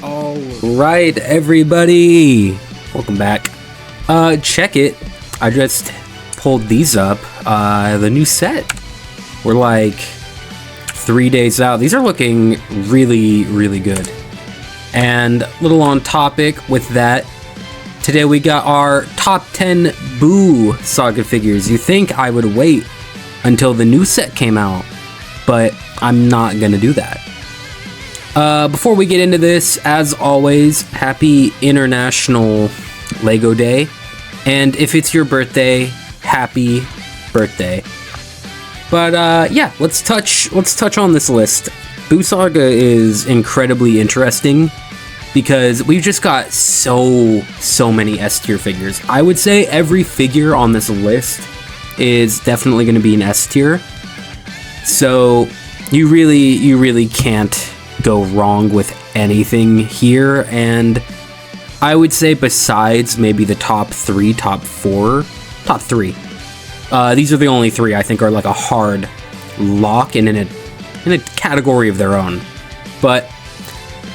All right, everybody, welcome back. Check it. I just pulled these up. The new set. We're like 3 days out. These are looking really, really good. And a little on topic with that. Today we got our top 10 Buu Saga figures. You think I would wait until the new set came out, but I'm not gonna do that. Before we get into this, as always, happy International Lego Day. And if it's your birthday, happy birthday. But yeah, let's touch on this list. Buu Saga is incredibly interesting because we've just got so many S tier figures. I would say every figure on this list is definitely going to be an S tier. So you really can't go wrong with anything here, and I would say besides maybe the top three, these are the only three I think are like a hard lock and in a category of their own. But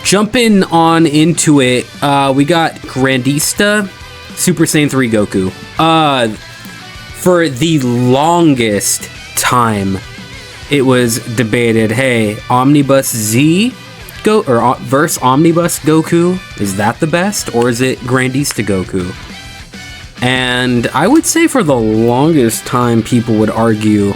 jumping on into it, we got Grandista, Super Saiyan 3 Goku. For the longest time, it was debated, hey, Omnibus Z versus Omnibus Goku, is that the best, or is it Grandista Goku? And I would say for the longest time people would argue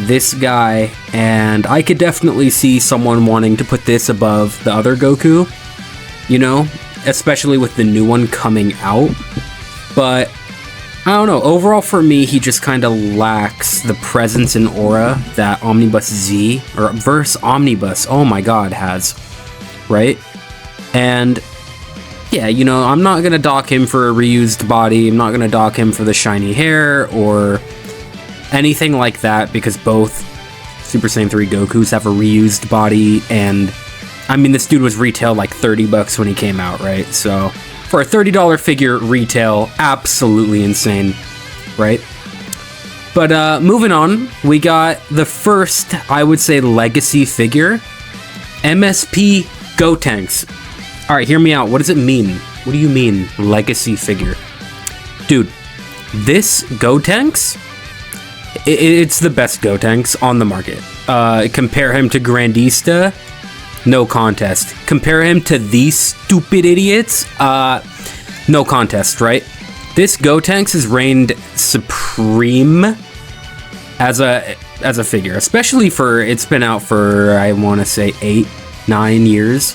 this guy, and I could definitely see someone wanting to put this above the other Goku, you know, especially with the new one coming out. But I don't know, overall for me, he just kind of lacks the presence and aura that Omnibus Z, or verse Omnibus, oh my god, has, right? And yeah, you know, I'm not gonna dock him for a reused body, I'm not gonna dock him for the shiny hair, or anything like that, because both Super Saiyan 3 Gokus have a reused body, and I mean, this dude was retailed like 30 bucks when he came out, right? So for a $30 figure retail, absolutely insane, right? But moving on, we got the first, I would say, legacy figure, MSP Gotenks. All right, hear me out. What does it mean? What do you mean, legacy figure? Dude, this Gotenks, it's the best Gotenks on the market. Compare him to Grandista, no contest. Compare him to these stupid idiots, no contest, right? This Gotenks is reigned supreme as a figure, especially for, it's been out for, I want to say 8-9 years,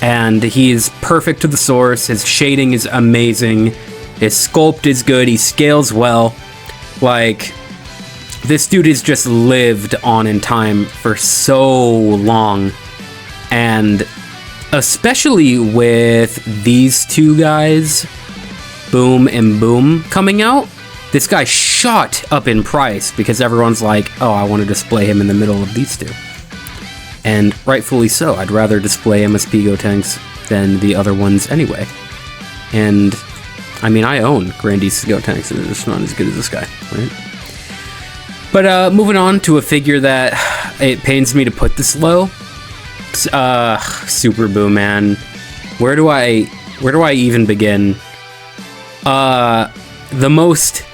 and he's perfect to the source. His shading is amazing, his sculpt is good, he scales well. Like, this dude has just lived on in time for so long. And especially with these two guys, Boom and Boom, coming out, this guy shot up in price because everyone's like, oh, I want to display him in the middle of these two. And rightfully so. I'd rather display MSP Gotenks than the other ones anyway. And I mean, I own Grandista Gotenks, and they're just not as good as this guy, right? But moving on to a figure that it pains me to put this low. Super Buu, man. Where do I even begin? The most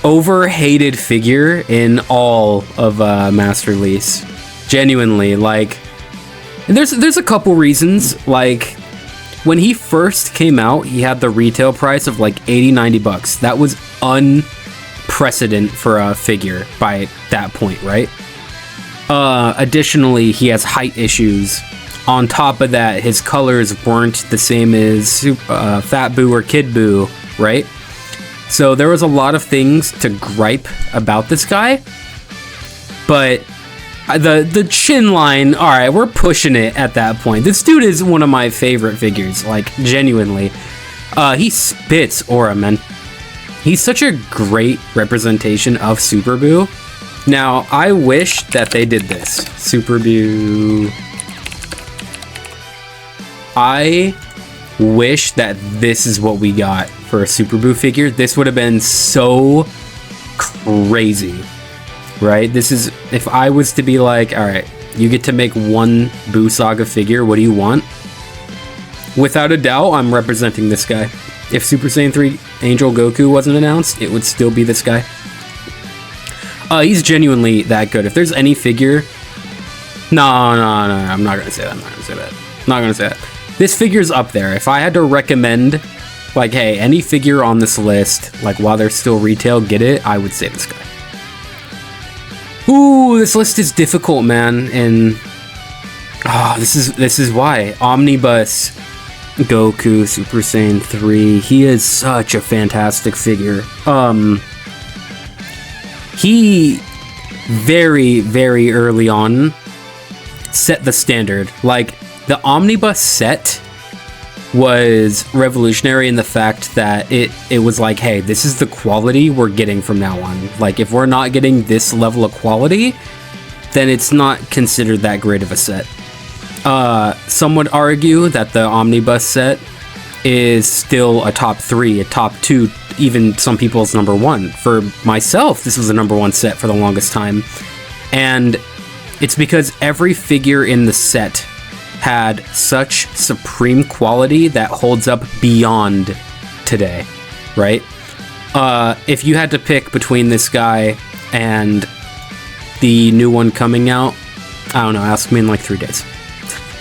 over-hated figure in all of mass release. Genuinely, like, and there's a couple reasons. Like, when he first came out, he had the retail price of like 80-90 bucks. That was unprecedented for a figure by that point, right? Additionally, he has height issues. On top of that, his colors weren't the same as Fat Buu or Kid Buu, right? So there was a lot of things to gripe about this guy. But the chin line, all right, we're pushing it at that point. This dude is one of my favorite figures, like, genuinely. He spits aura, man. He's such a great representation of Super Buu. Now, I wish that they did this. Super Buu. I wish that this is what we got for a Super Buu figure. This would have been so crazy, right? This is, if I was to be like, all right, you get to make one Buu Saga figure, what do you want? Without a doubt, I'm representing this guy. If Super Saiyan 3 Angel Goku wasn't announced, it would still be this guy. He's genuinely that good. If there's any figure... No, I'm not gonna say that. Not gonna say that. This figure's up there. If I had to recommend, like, hey, any figure on this list, like, while they're still retail, get it, I would say this guy. Ooh, this list is difficult, man, and... this is why. Omnibus Goku, Super Saiyan 3, he is such a fantastic figure. He very, very early on set the standard. Like, the Omnibus set was revolutionary in the fact that it was like, hey, this is the quality we're getting from now on. Like, if we're not getting this level of quality, then it's not considered that great of a set. Some would argue that the Omnibus set is still a top 3, a top 2, even some people's number 1. For myself, this was a number 1 set for the longest time. And it's because every figure in the set had such supreme quality that holds up beyond today, right? If you had to pick between this guy and the new one coming out, I don't know, ask me in like 3 days.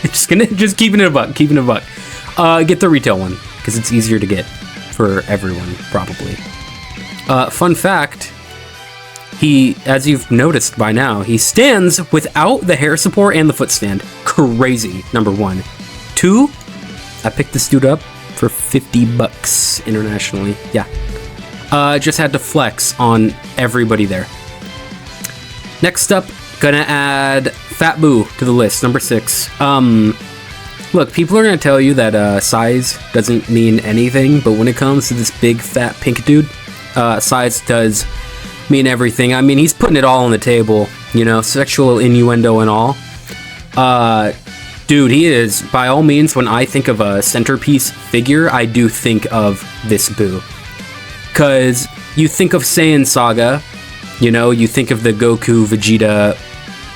just keeping it a buck. Get the retail one, because it's easier to get for everyone, probably. Fun fact, he, as you've noticed by now, he stands without the hair support and the foot stand. Crazy, number 1. 2, I picked this dude up for $50 internationally. Yeah. Just had to flex on everybody there. Next up, gonna add Fat Buu to the list, number 6. Look, people are gonna tell you that size doesn't mean anything, but when it comes to this big, fat, pink dude, size does mean everything. I mean, he's putting it all on the table, you know, sexual innuendo and all. Dude, he is, by all means, when I think of a centerpiece figure, I do think of this Buu. Because you think of Saiyan Saga, you know, you think of the Goku Vegeta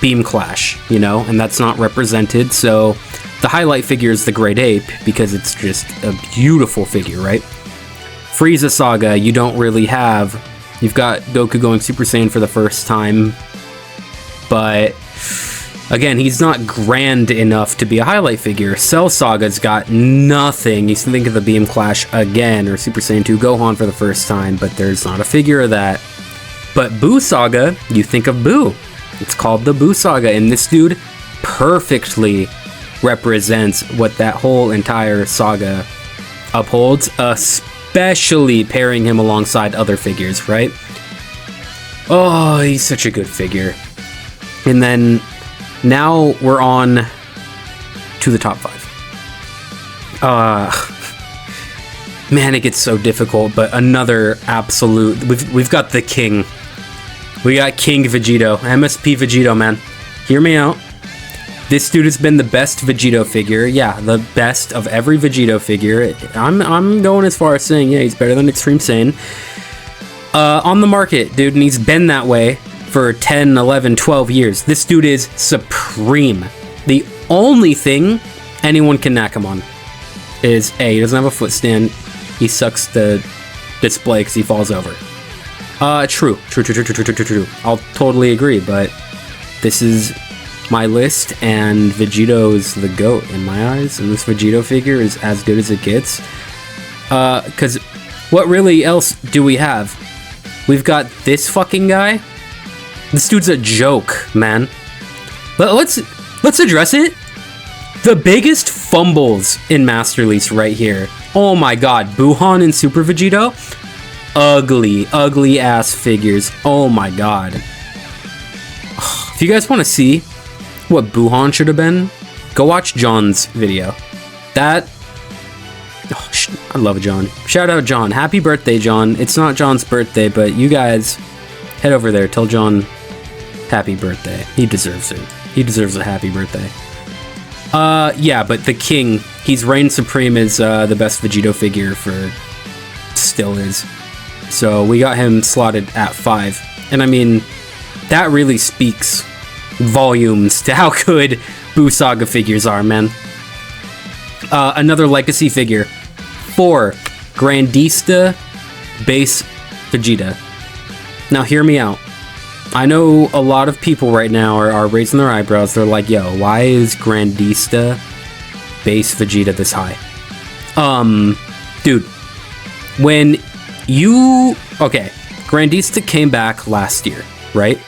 beam clash, you know, and that's not represented, so the highlight figure is the Great Ape, because it's just a beautiful figure, right? Frieza Saga, you don't really have. You've got Goku going Super Saiyan for the first time, but again, he's not grand enough to be a highlight figure. Cell Saga's got nothing. You can think of the Beam Clash again, or Super Saiyan 2 Gohan for the first time, but there's not a figure of that. But Buu Saga, you think of Buu. It's called the Buu Saga, and this dude perfectly represents what that whole entire saga upholds, especially pairing him alongside other figures, right? Oh, he's such a good figure. And then now we're on to the top 5. Man, it gets so difficult, but another absolute... We've got the king. We got King Vegito. MSP Vegito, man. Hear me out. This dude has been the best Vegito figure. Yeah, the best of every Vegito figure. I'm going as far as saying, yeah, he's better than Extreme Saiyan. On the market, dude, and he's been that way for 10, 11, 12 years. This dude is supreme. The only thing anyone can knack him on is, A, he doesn't have a foot stand. He sucks the display because he falls over. True. I'll totally agree, but this is my list, and Vegito's the GOAT in my eyes, and this Vegito figure is as good as it gets. Because what really else do we have? We've got this fucking guy. This dude's a joke, man. But let's address it. The biggest fumbles in Master Lease right here. Oh my god, Buuhan and Super Vegito. Ugly ass figures. Oh my god. If you guys want to see what Buuhan should have been, go watch John's video. That... Oh, I love John. Shout out John. Happy birthday, John. It's not John's birthday, but you guys head over there. Tell John happy birthday. He deserves it. He deserves a happy birthday. Yeah, but the king, he's reigned supreme as the best Vegito figure for... Still is. So we got him slotted at 5. And I mean, that really speaks volumes to how good Buu Saga figures are, man. Another legacy figure. 4, Grandista base Vegeta. Now hear me out. I know a lot of people right now are raising their eyebrows. They're like, yo, why is Grandista base Vegeta this high? Dude, when you... Okay, Grandista came back last year, right?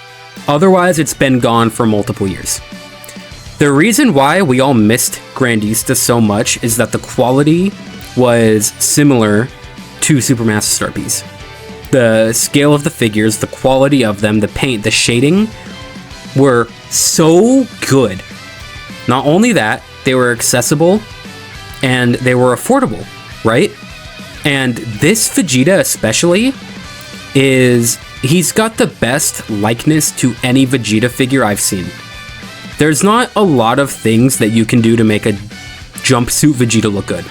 Otherwise, it's been gone for multiple years. The reason why we all missed Grandista so much is that the quality was similar to Supermassive Star Piece. The scale of the figures, the quality of them, the paint, the shading were so good. Not only that, they were accessible and they were affordable, right? And this Vegeta especially he's got the best likeness to any Vegeta figure I've seen. There's not a lot of things that you can do to make a jumpsuit Vegeta look good.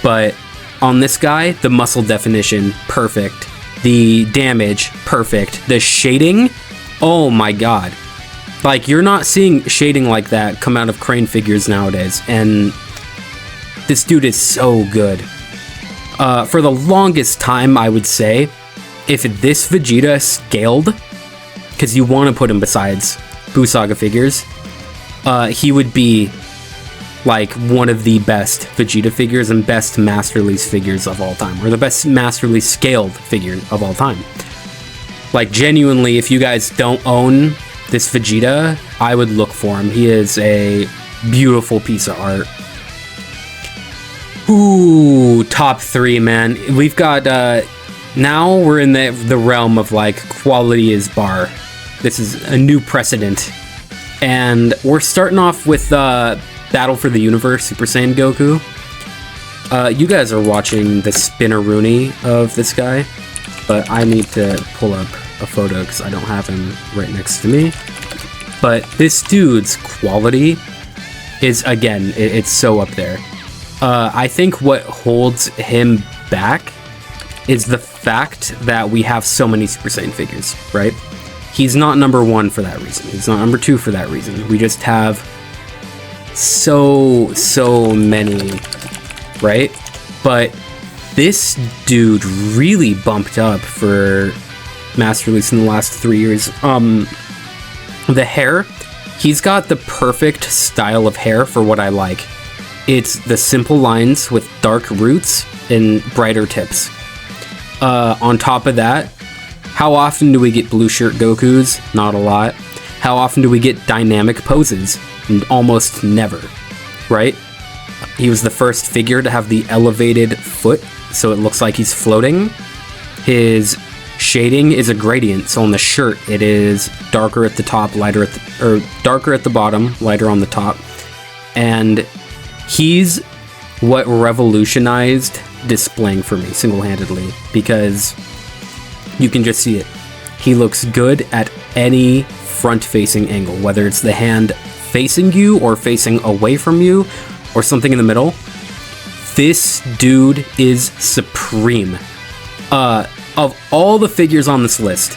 But on this guy, the muscle definition, perfect. The damage, perfect. The shading, oh my god. Like, you're not seeing shading like that come out of Crane figures nowadays. And this dude is so good. For the longest time, I would say, if this Vegeta scaled, because you want to put him besides Buu Saga figures, he would be like one of the best Vegeta figures and best Master Release figures of all time, or the best Master Release scaled figure of all time. Like, genuinely, if you guys don't own this Vegeta, I would look for him. He is a beautiful piece of art. Ooh, top 3, man. We've got, now we're in the realm of, like, quality is bar. This is a new precedent. And we're starting off with, Battle for the Universe, Super Saiyan Goku. You guys are watching the Spinneroonie of this guy, but I need to pull up a photo because I don't have him right next to me. But this dude's quality is, again, it's so up there. I think what holds him back is the fact that we have so many Super Saiyan figures, right? He's not number 1 for that reason. He's not number 2 for that reason. We just have so many, right? But this dude really bumped up for Master Release in the last 3 years. The hair, he's got the perfect style of hair for what I like. It's the simple lines with dark roots and brighter tips. On top of that, how often do we get blue shirt Gokus? Not a lot. How often do we get dynamic poses? Almost never, right? He was the first figure to have the elevated foot, so it looks like he's floating. His shading is a gradient, so on the shirt it is darker at the top, lighter at the, or darker at the bottom, lighter on the top. And he's what revolutionized displaying for me single-handedly, because you can just see it. He looks good at any front-facing angle, whether it's the hand facing you or facing away from you or something in the middle. This dude is supreme. Of all the figures on this list,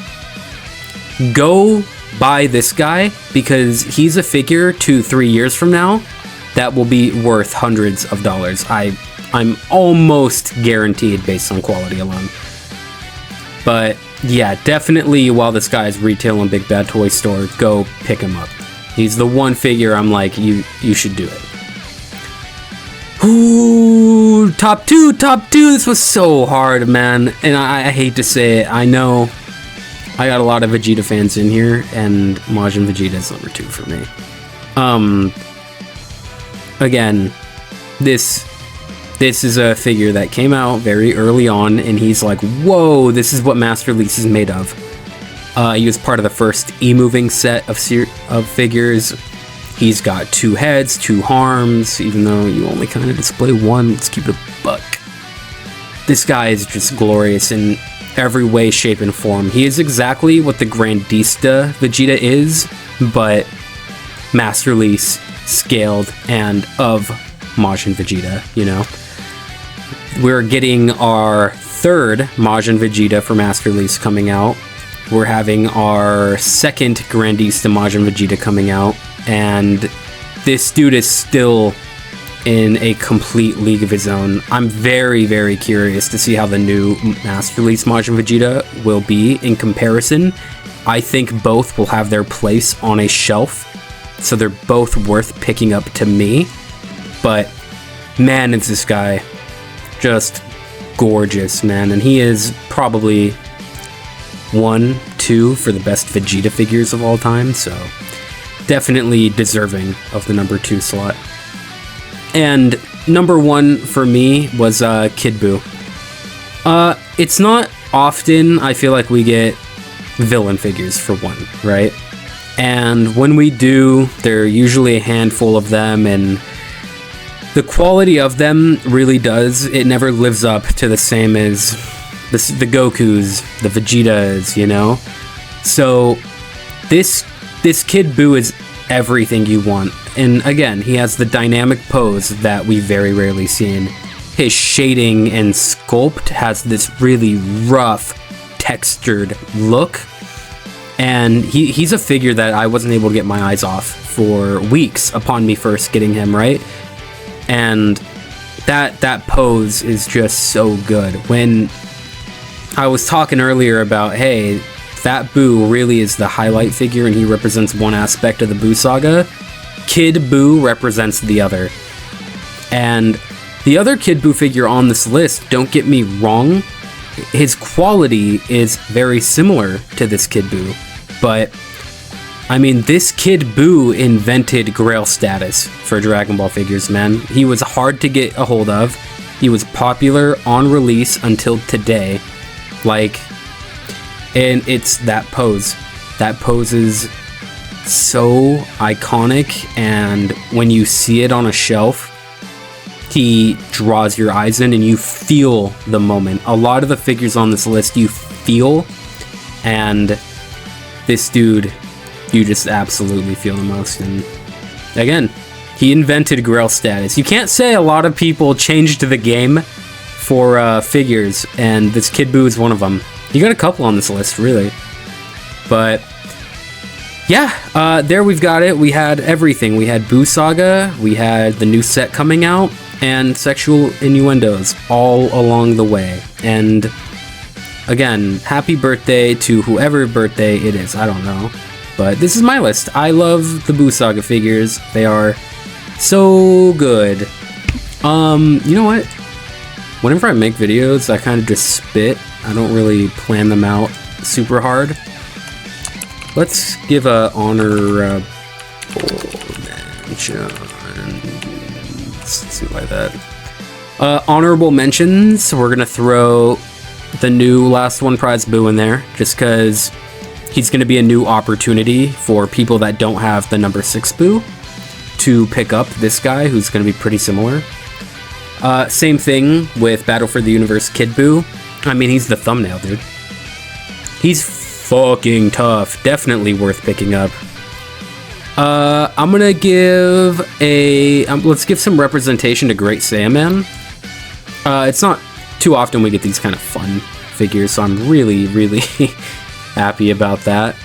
go buy this guy, because he's a figure 2-3 years from now that will be worth hundreds of dollars. I'm almost guaranteed based on quality alone. But yeah, definitely while this guy is retailing Big Bad Toy Store, go pick him up. He's the one figure I'm like, you should do it. Ooh, top two. This was so hard, man. And I hate to say it. I know I got a lot of Vegeta fans in here, and Majin Vegeta is number 2 for me. Again, this is a figure that came out very early on, and he's like, whoa, this is what Master Release is made of. He was part of the first E-moving set of figures. He's got 2 heads, 2 arms, even though you only kind of display 1. Let's keep it a buck. This guy is just glorious in every way, shape, and form. He is exactly what the Grandista Vegeta is, but Master Release scaled and of Majin Vegeta, you know? We're getting our 3rd Majin Vegeta for Master Release coming out. We're having our 2nd Grandista Majin Vegeta coming out, and this dude is still in a complete league of his own. I'm very, very curious to see how the new mass release Majin Vegeta will be in comparison. I think both will have their place on a shelf, so they're both worth picking up to me. But man, is this guy just gorgeous, man. And he is probably 1, 2 for the best Vegeta figures of all time, so definitely deserving of the number 2 slot. And number 1 for me was Kid Buu. It's not often I feel like we get villain figures for one, right? And when we do, there are usually a handful of them, and the quality of them really does, it never lives up to the same as the Gokus, the Vegetas, you know? So this Kid Buu is everything you want. And again, he has the dynamic pose that we very rarely see. His shading and sculpt has this really rough, textured look. And he's a figure that I wasn't able to get my eyes off for weeks upon me first getting him, right? And that pose is just so good. When I was talking earlier about, hey, that Buu really is the highlight figure and he represents one aspect of the Buu Saga, Kid Buu represents the other. And the other Kid Buu figure on this list, don't get me wrong, his quality is very similar to this Kid Buu, but I mean, this Kid Buu invented Grail status for Dragon Ball figures, man. He was hard to get a hold of. He was popular on release until today. Like, and it's that pose. That pose is so iconic, and when you see it on a shelf, he draws your eyes in and you feel the moment. A lot of the figures on this list you feel, and this dude, you just absolutely feel the most. And again, he invented Grail status. You can't say a lot of people changed the game for figures, and this Kid Buu is one of them. You got a couple on this list, really. But yeah, there we've got it. We had everything. We had Buu Saga, we had the new set coming out, and sexual innuendos all along the way. And again, happy birthday to whoever birthday it is. I don't know. But this is my list. I love the Buu Saga figures. They are so good. You know what? Whenever I make videos, I kind of just spit. I don't really plan them out super hard. Let's give a honorable mention. Let's see why that. Honorable mentions. We're gonna throw the new last one prize Buu in there, just because he's gonna be a new opportunity for people that don't have the number 6 Buu to pick up this guy, who's gonna be pretty similar. Same thing with Battle for the Universe Kid Buu. I mean, he's the thumbnail, dude. He's fucking tough. Definitely worth picking up. I'm gonna give a... let's give some representation to Great Saiyaman. It's not too often we get these kind of fun figures, so I'm really, really happy about that.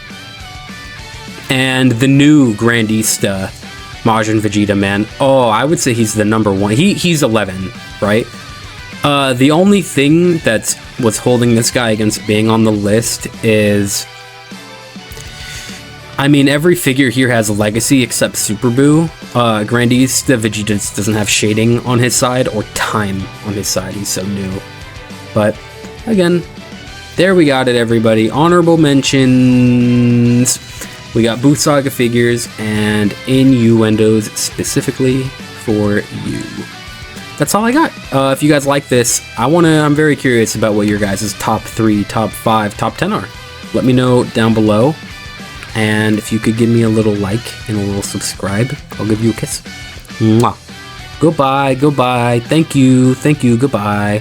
And the new Grandista Majin Vegeta, man. Oh, I would say he's the number 1. He's 11, right? The only thing that's what's holding this guy against being on the list is, I mean, every figure here has a legacy except Super Buu. Grandista Vegeta doesn't have shading on his side or time on his side. He's so new. But again, there we got it, everybody. Honorable mentions. We got Buu Saga figures and innuendos specifically for you. That's all I got. If you guys like this, I'm very curious about what your guys' top 3, top 5, top 10 are. Let me know down below. And if you could give me a little like and a little subscribe, I'll give you a kiss. Mwah. Goodbye, goodbye. Thank you, goodbye.